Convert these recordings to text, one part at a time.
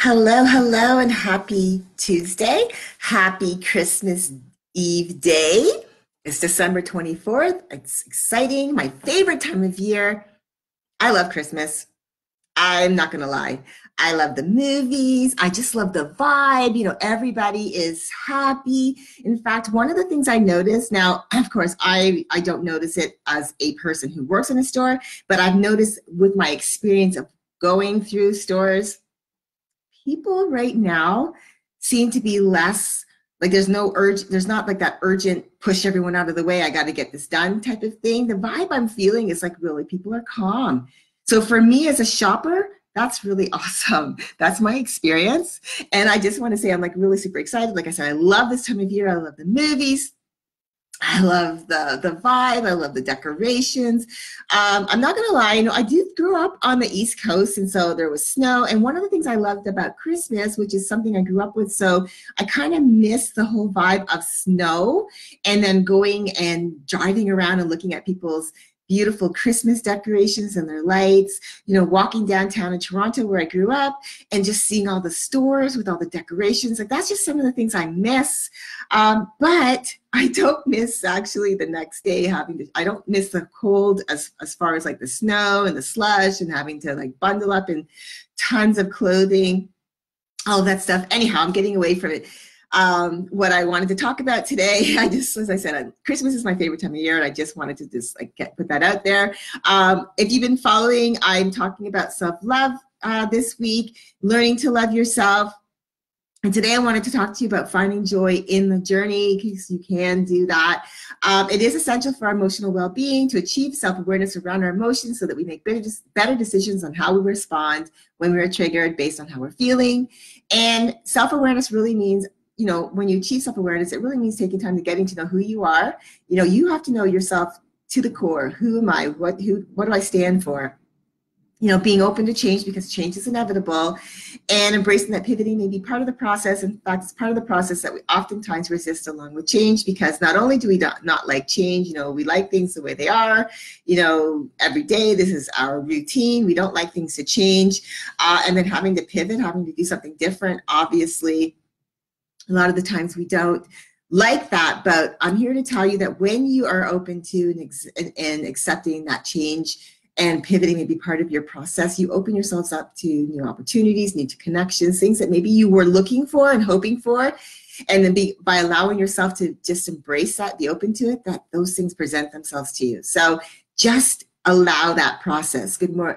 Hello, hello, and happy Tuesday. Happy Christmas Eve day. It's December 24th. It's exciting. My favorite time of year. I love Christmas. I'm not going to lie. I love the movies. I just love the vibe. Everybody is happy. In fact, one of the things I noticed now, of course, I don't notice it as a person who works in a store, but I've noticed with my experience of going through stores, people right now seem to be less like there's not like that urgent push everyone out of the way, I got to get this done type of thing. The vibe I'm feeling is like really people are calm. So for me as a shopper, that's really awesome. That's my experience. And I just want to say I'm like really super excited. Like I said, I love this time of year. I love the movies. I love the vibe. I love the decorations. I'm not gonna lie, I did grow up on the East Coast, and so there was snow. And one of the things I loved about Christmas, which is something I grew up with, so I kind of miss the whole vibe of snow, and then going and driving around and looking at people's beautiful Christmas decorations and their lights, walking downtown in Toronto where I grew up and just seeing all the stores with all the decorations. Like that's just some of the things I miss. But I don't miss actually the next day I don't miss the cold as far as like the snow and the slush and having to like bundle up in tons of clothing, all that stuff. Anyhow, I'm getting away from it. What I wanted to talk about today, as I said, Christmas is my favorite time of year, and I just wanted to just put that out there. If you've been following, I'm talking about self-love this week, learning to love yourself. And today I wanted to talk to you about finding joy in the journey, because you can do that. It is essential for our emotional well-being to achieve self-awareness around our emotions so that we make better decisions on how we respond when we're triggered based on how we're feeling. And self-awareness really means, when you achieve self-awareness, it really means taking time to getting to know who you are. You have to know yourself to the core. Who am I? What do I stand for? Being open to change because change is inevitable, and embracing that pivoting may be part of the process. In fact, it's part of the process that we oftentimes resist along with change, because not only do we not like change, we like things the way they are, every day, this is our routine. We don't like things to change. And then having to pivot, having to do something different, obviously, a lot of the times we don't like that. But I'm here to tell you that when you are open to and accepting that change, and pivoting may be part of your process, you open yourselves up to new opportunities, new connections, things that maybe you were looking for and hoping for. And then by allowing yourself to just embrace that, be open to it, that those things present themselves to you. So just allow that process. Good morning.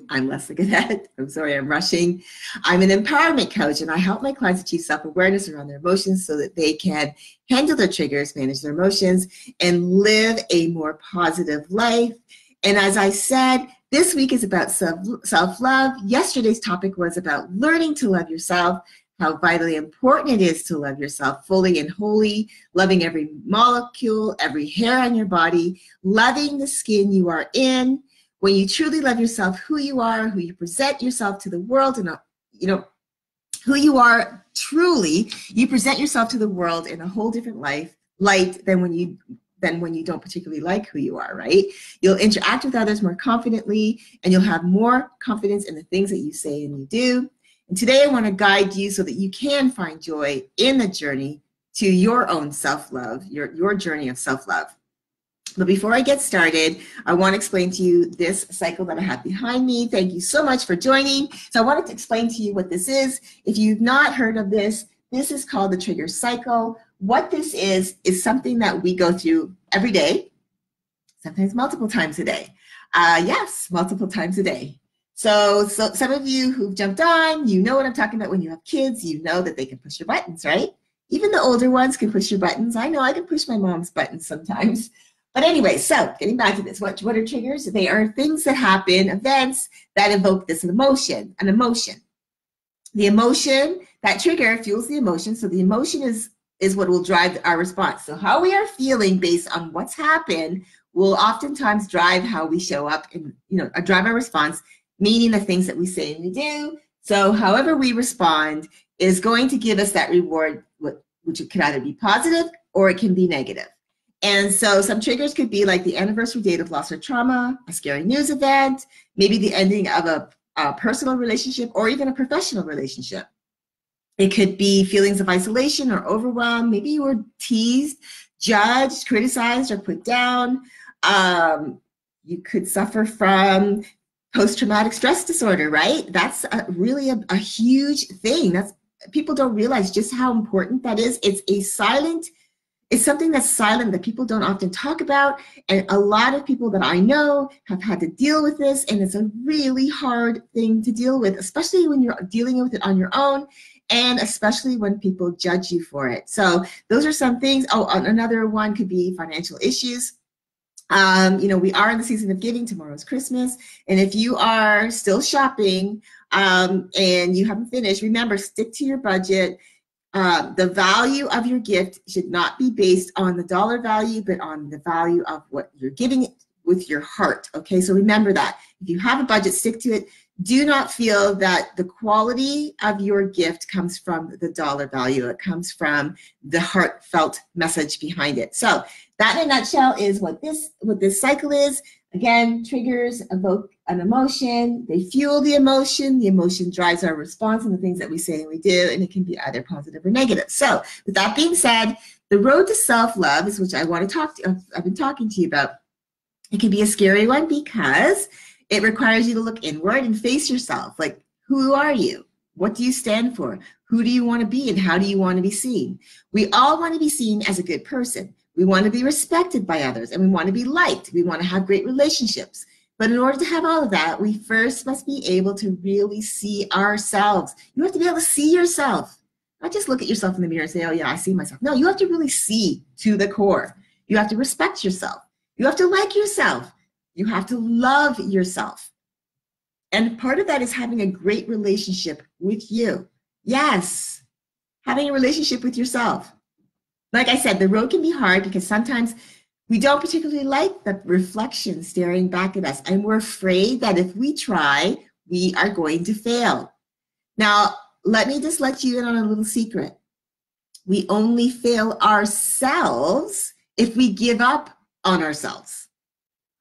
I'm Leslie Godet. I'm sorry, I'm rushing. I'm an empowerment coach, and I help my clients achieve self-awareness around their emotions so that they can handle their triggers, manage their emotions, and live a more positive life. And as I said, this week is about self-love. Yesterday's topic was about learning to love yourself, how vitally important it is to love yourself fully and wholly, loving every molecule, every hair on your body, loving the skin you are in. When you truly love yourself, who you are, who you present yourself to the world, and who you are truly, you present yourself to the world in a whole different light than when you don't particularly like who you are, right? You'll interact with others more confidently, and you'll have more confidence in the things that you say and you do. And today I want to guide you so that you can find joy in the journey to your own self-love, your journey of self-love. But before I get started, I want to explain to you this cycle that I have behind me. Thank you so much for joining. So I wanted to explain to you what this is. If you've not heard of this, this is called the trigger cycle. What this is something that we go through every day, sometimes multiple times a day. Yes, multiple times a day. So some of you who've jumped on, you know what I'm talking about. When you have kids, you know that they can push your buttons, right? Even the older ones can push your buttons. I know I can push my mom's buttons sometimes. But anyway, so getting back to this, what are triggers? They are things that happen, events that evoke this emotion, an emotion. The emotion, that trigger fuels the emotion. So the emotion is what will drive our response. So how we are feeling based on what's happened will oftentimes drive how we show up and, drive our response, meaning the things that we say and we do. So however we respond is going to give us that reward, which could either be positive or it can be negative. And so some triggers could be like the anniversary date of loss or trauma, a scary news event, maybe the ending of a personal relationship or even a professional relationship. It could be feelings of isolation or overwhelm. Maybe you were teased, judged, criticized, or put down. You could suffer from post-traumatic stress disorder, right? That's really a huge thing. People don't realize just how important that is. It's something that's silent that people don't often talk about. And a lot of people that I know have had to deal with this. And it's a really hard thing to deal with, especially when you're dealing with it on your own, and especially when people judge you for it. So those are some things. Oh, another one could be financial issues. We are in the season of giving. Tomorrow's Christmas. And if you are still shopping and you haven't finished, remember, stick to your budget. The value of your gift should not be based on the dollar value, but on the value of what you're giving with your heart. Okay, so remember that. If you have a budget, stick to it. Do not feel that the quality of your gift comes from the dollar value. It comes from the heartfelt message behind it. So that in a nutshell is what this cycle is. Again, triggers evoke an emotion. They fuel the emotion. The emotion drives our response and the things that we say and we do, and it can be either positive or negative. So with that being said, the road to self-love is which I want to I've been talking to you about. It can be a scary one because it requires you to look inward and face yourself. Like, who are you? What do you stand for? Who do you want to be and how do you want to be seen? We all want to be seen as a good person. We want to be respected by others and we want to be liked. We want to have great relationships. But in order to have all of that, we first must be able to really see ourselves. You have to be able to see yourself. Not just look at yourself in the mirror and say, oh yeah, I see myself. No, you have to really see to the core. You have to respect yourself. You have to like yourself. You have to love yourself. And part of that is having a great relationship with you. Yes, having a relationship with yourself. Like I said, the road can be hard because sometimes we don't particularly like the reflection staring back at us. And we're afraid that if we try, we are going to fail. Now, let me just let you in on a little secret. We only fail ourselves if we give up on ourselves.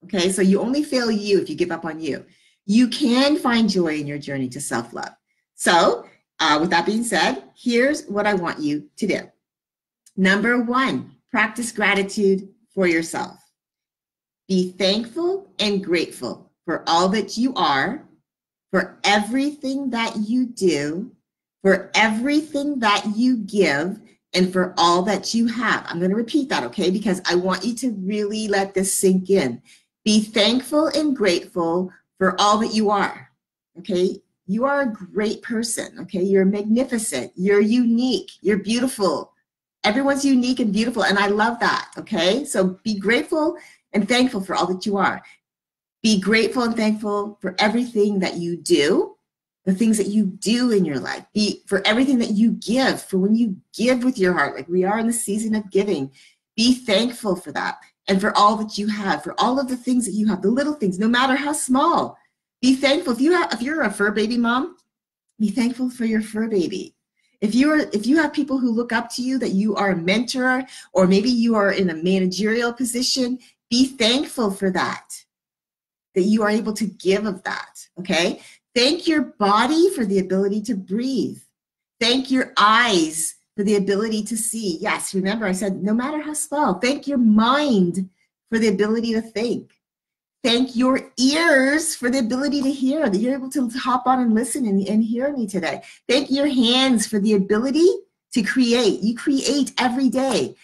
Okay, so you only fail you if you give up on you. You can find joy in your journey to self-love. So with that being said, here's what I want you to do. Number 1, practice gratitude for yourself. Be thankful and grateful for all that you are, for everything that you do, for everything that you give, and for all that you have. I'm going to repeat that, okay? Because I want you to really let this sink in. Be thankful and grateful for all that you are, okay? You are a great person, okay? You're magnificent. You're unique. You're beautiful. Everyone's unique and beautiful, and I love that, okay? So be grateful and thankful for all that you are. Be grateful and thankful for everything that you do, the things that you do in your life. Be for everything that you give, for when you give with your heart, like we are in the season of giving. Be thankful for that and for all that you have, for all of the things that you have, the little things, no matter how small. Be thankful. If you're a fur baby mom, be thankful for your fur baby. If you have people who look up to you, that you are a mentor, or maybe you are in a managerial position, be thankful for that you are able to give of that, okay? Thank your body for the ability to breathe. Thank your eyes for the ability to see. Yes, remember I said no matter how small. Thank your mind for the ability to think. Thank your ears for the ability to hear, that you're able to hop on and listen and hear me today. Thank your hands for the ability to create. You create every day.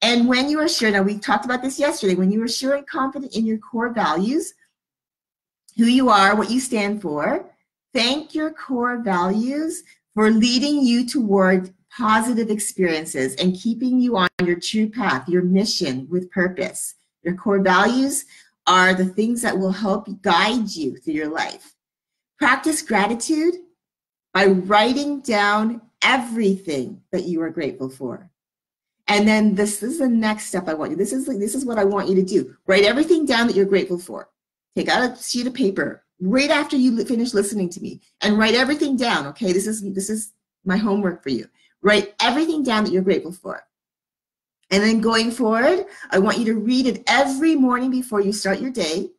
And when you are sure, now we talked about this yesterday, when you are sure and confident in your core values, who you are, what you stand for, thank your core values for leading you toward positive experiences and keeping you on your true path, your mission with purpose. Your core values are the things that will help guide you through your life. Practice gratitude by writing down everything that you are grateful for. And then this is the next step I want you. This is what I want you to do. Write everything down that you're grateful for. Take out a sheet of paper right after you finish listening to me and write everything down, okay? This is my homework for you. Write everything down that you're grateful for. And then going forward, I want you to read it every morning before you start your day.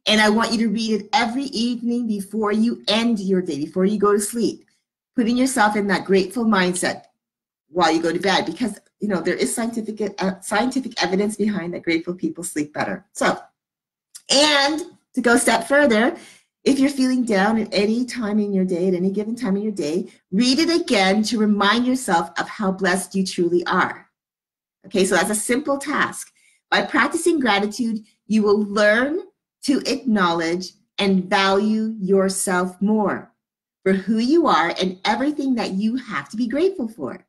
And I want you to read it every evening before you end your day, before you go to sleep, putting yourself in that grateful mindset while you go to bed, because there is scientific evidence behind that grateful people sleep better. So, and to go a step further, if you're feeling down at any time in your day, at any given time in your day, read it again to remind yourself of how blessed you truly are. Okay, so that's a simple task. By practicing gratitude, you will learn to acknowledge and value yourself more for who you are and everything that you have to be grateful for.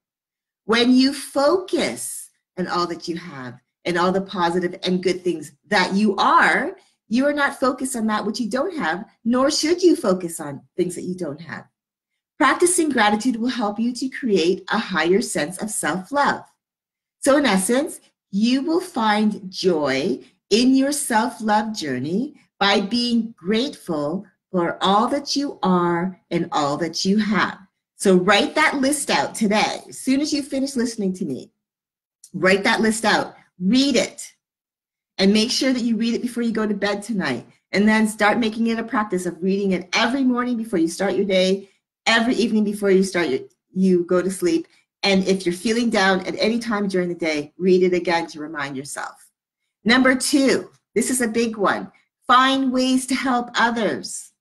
When you focus on all that you have and all the positive and good things that you are not focused on that which you don't have, nor should you focus on things that you don't have. Practicing gratitude will help you to create a higher sense of self-love. So in essence, you will find joy in your self-love journey by being grateful for all that you are and all that you have. So write that list out today. As soon as you finish listening to me, write that list out, read it, and make sure that you read it before you go to bed tonight. And then start making it a practice of reading it every morning before you start your day, every evening before you go to sleep. And if you're feeling down at any time during the day, read it again to remind yourself. Number 2, this is a big one. Find ways to help others.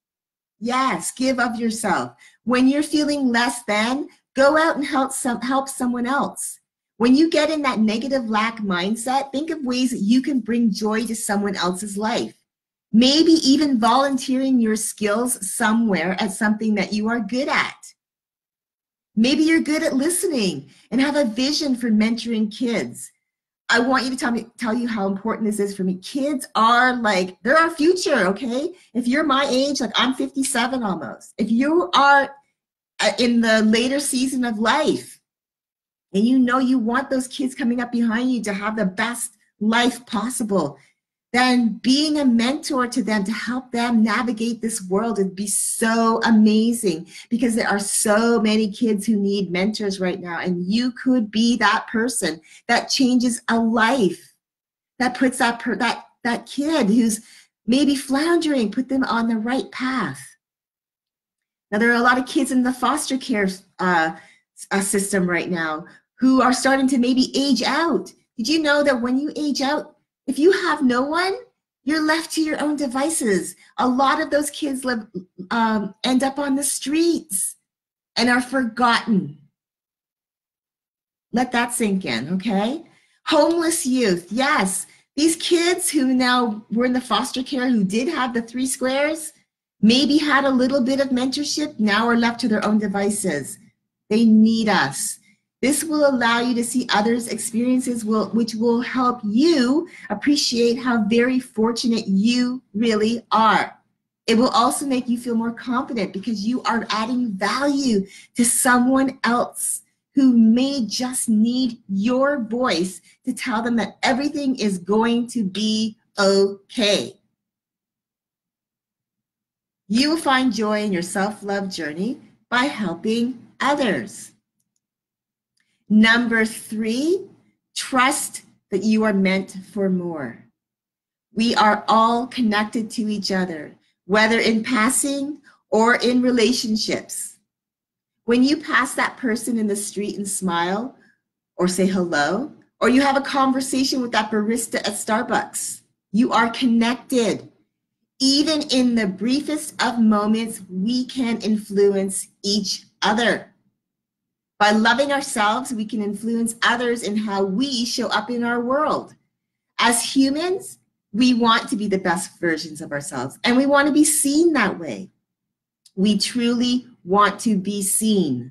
Yes, give of yourself. When you're feeling less than, go out and help someone else. When you get in that negative lack mindset, think of ways that you can bring joy to someone else's life. Maybe even volunteering your skills somewhere at something that you are good at. Maybe you're good at listening and have a vision for mentoring kids. I want you to tell you how important this is for me. Kids are they're our future, okay? If you're my age, I'm 57 almost. If you are in the later season of life and you want those kids coming up behind you to have the best life possible, then being a mentor to them to help them navigate this world would be so amazing, because there are so many kids who need mentors right now, and you could be that person that changes a life, that puts that kid who's maybe floundering, put them on the right path. Now, there are a lot of kids in the foster care system right now who are starting to maybe age out. Did you know that when you age out, if you have no one, you're left to your own devices. A lot of those kids end up on the streets and are forgotten. Let that sink in, okay? Homeless youth, yes. These kids who now were in the foster care, who did have the 3 squares, maybe had a little bit of mentorship, now are left to their own devices. They need us. This will allow you to see others' experiences, which will help you appreciate how very fortunate you really are. It will also make you feel more confident because you are adding value to someone else who may just need your voice to tell them that everything is going to be okay. You will find joy in your self-love journey by helping others. Number 3, trust that you are meant for more. We are all connected to each other, whether in passing or in relationships. When you pass that person in the street and smile or say hello, or you have a conversation with that barista at Starbucks, you are connected. Even in the briefest of moments, we can influence each other. By loving ourselves, we can influence others in how we show up in our world. As humans, we want to be the best versions of ourselves, and we want to be seen that way. We truly want to be seen.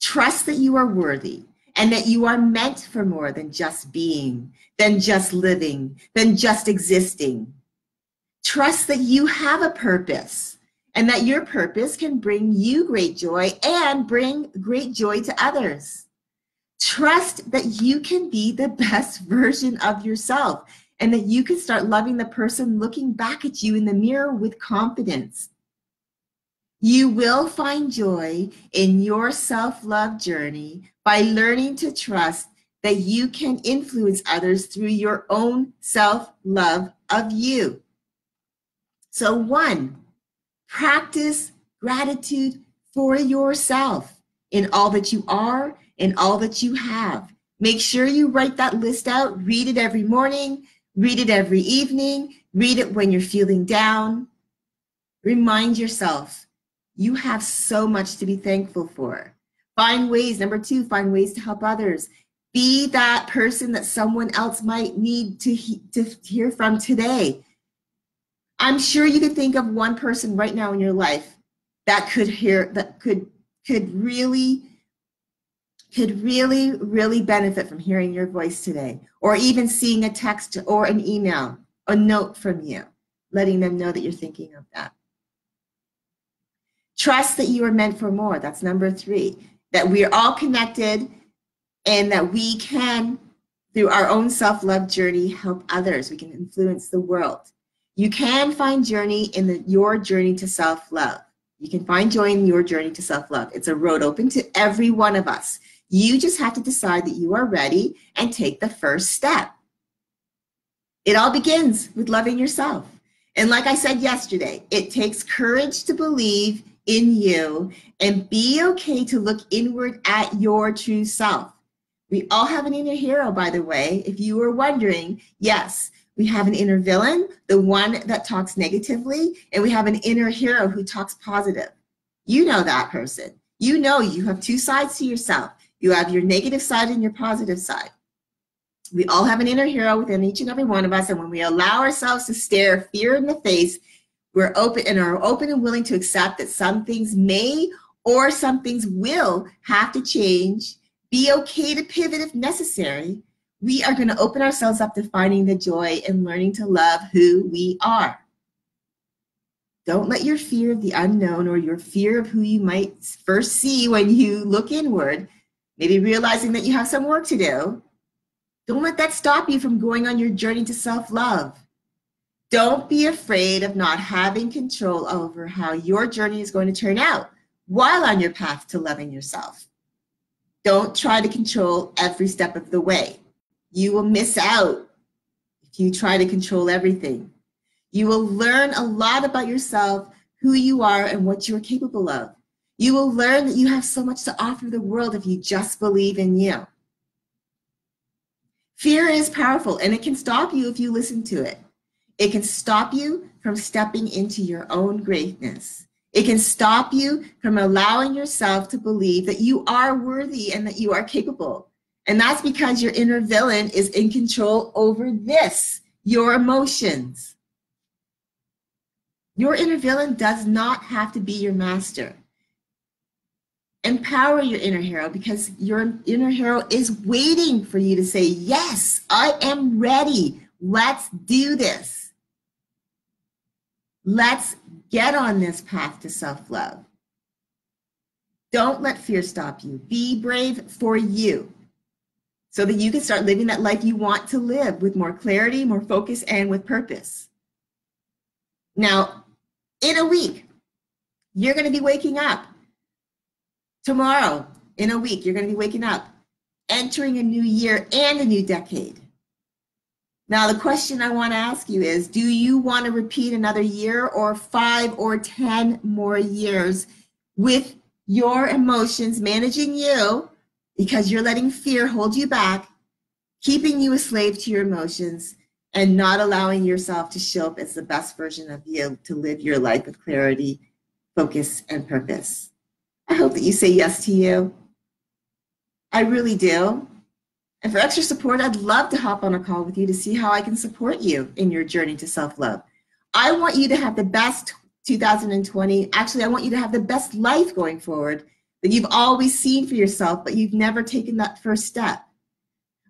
Trust that you are worthy and that you are meant for more than just being, than just living, than just existing. Trust that you have a purpose, and that your purpose can bring you great joy and bring great joy to others. Trust that you can be the best version of yourself, and that you can start loving the person looking back at you in the mirror with confidence. You will find joy in your self-love journey by learning to trust that you can influence others through your own self-love of you. So 1, practice gratitude for yourself in all that you are, in all that you have. Make sure you write that list out. Read it every morning. Read it every evening. Read it when you're feeling down. Remind yourself, you have so much to be thankful for. Find ways, number 2, find ways to help others. Be that person that someone else might need to hear from today. I'm sure you could think of one person right now in your life that could really benefit from hearing your voice today, or even seeing a text or an email, a note from you, letting them know that you're thinking of that. Trust that you are meant for more. That's number 3, that we are all connected and that we can, through our own self-love journey, help others. We can influence the world. You can find journey in your journey to self-love. You can find joy in your journey to self-love. It's a road open to every one of us. You just have to decide that you are ready and take the first step. It all begins with loving yourself. And like I said yesterday, it takes courage to believe in you and be okay to look inward at your true self. We all have an inner hero, by the way. If you were wondering, yes, we have an inner villain, the one that talks negatively, and we have an inner hero who talks positive. You know that person. You know you have 2 sides to yourself. You have your negative side and your positive side. We all have an inner hero within each and every one of us, and when we allow ourselves to stare fear in the face, we're open and willing to accept that some things may or some things will have to change. Be okay to pivot if necessary. We are going to open ourselves up to finding the joy and learning to love who we are. Don't let your fear of the unknown or your fear of who you might first see when you look inward, maybe realizing that you have some work to do, don't let that stop you from going on your journey to self-love. Don't be afraid of not having control over how your journey is going to turn out while on your path to loving yourself. Don't try to control every step of the way. You will miss out if you try to control everything. You will learn a lot about yourself, who you are, and what you are capable of. You will learn that you have so much to offer the world if you just believe in you. Fear is powerful, and it can stop you if you listen to it. It can stop you from stepping into your own greatness. It can stop you from allowing yourself to believe that you are worthy and that you are capable. And that's because your inner villain is in control over this, your emotions. Your inner villain does not have to be your master. Empower your inner hero, because your inner hero is waiting for you to say, yes, I am ready. Let's do this. Let's get on this path to self-love. Don't let fear stop you. Be brave for you so that you can start living that life you want to live with more clarity, more focus, and with purpose. Now, in a week, you're going to be waking up. Tomorrow, in a week, you're going to be waking up, entering a new year and a new decade. Now, the question I want to ask you is, do you want to repeat another year or 5 or 10 more years with your emotions managing you because you're letting fear hold you back, keeping you a slave to your emotions, and not allowing yourself to show up as the best version of you to live your life with clarity, focus, and purpose? I hope that you say yes to you. I really do. And for extra support, I'd love to hop on a call with you to see how I can support you in your journey to self-love. I want you to have the best 2020. Actually, I want you to have the best life going forward that you've always seen for yourself, but you've never taken that first step.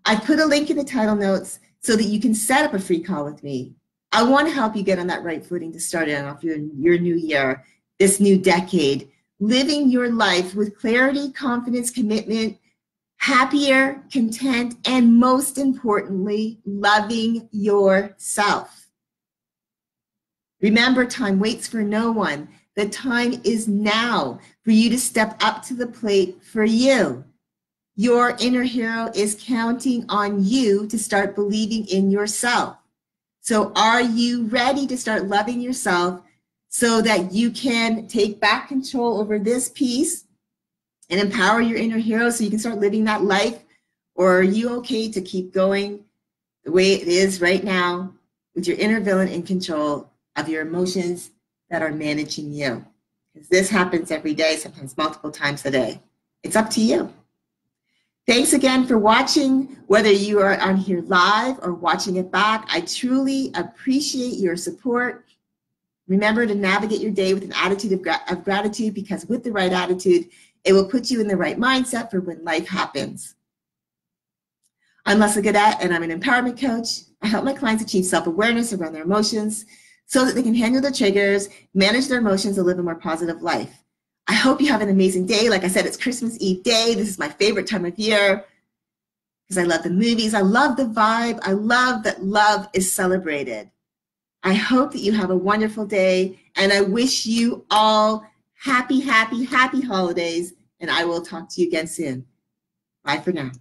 I put a link in the title notes so that you can set up a free call with me. I want to help you get on that right footing to start off your new year, this new decade, living your life with clarity, confidence, commitment, happier, content, and most importantly, loving yourself. Remember, time waits for no one. The time is now for you to step up to the plate for you. Your inner hero is counting on you to start believing in yourself. So are you ready to start loving yourself so that you can take back control over this piece and empower your inner hero so you can start living that life? Or are you okay to keep going the way it is right now with your inner villain in control of your emotions that are managing you? Because this happens every day, sometimes multiple times a day. It's up to you. Thanks again for watching, whether you are on here live or watching it back. I truly appreciate your support. Remember to navigate your day with an attitude of gratitude, because with the right attitude, it will put you in the right mindset for when life happens. I'm Leslie Gaudette, and I'm an empowerment coach. I help my clients achieve self-awareness around their emotions so that they can handle their triggers, manage their emotions, and live a more positive life. I hope you have an amazing day. Like I said, it's Christmas Eve day. This is my favorite time of year because I love the movies. I love the vibe. I love that love is celebrated. I hope that you have a wonderful day, and I wish you all happy, happy, happy holidays, and I will talk to you again soon. Bye for now.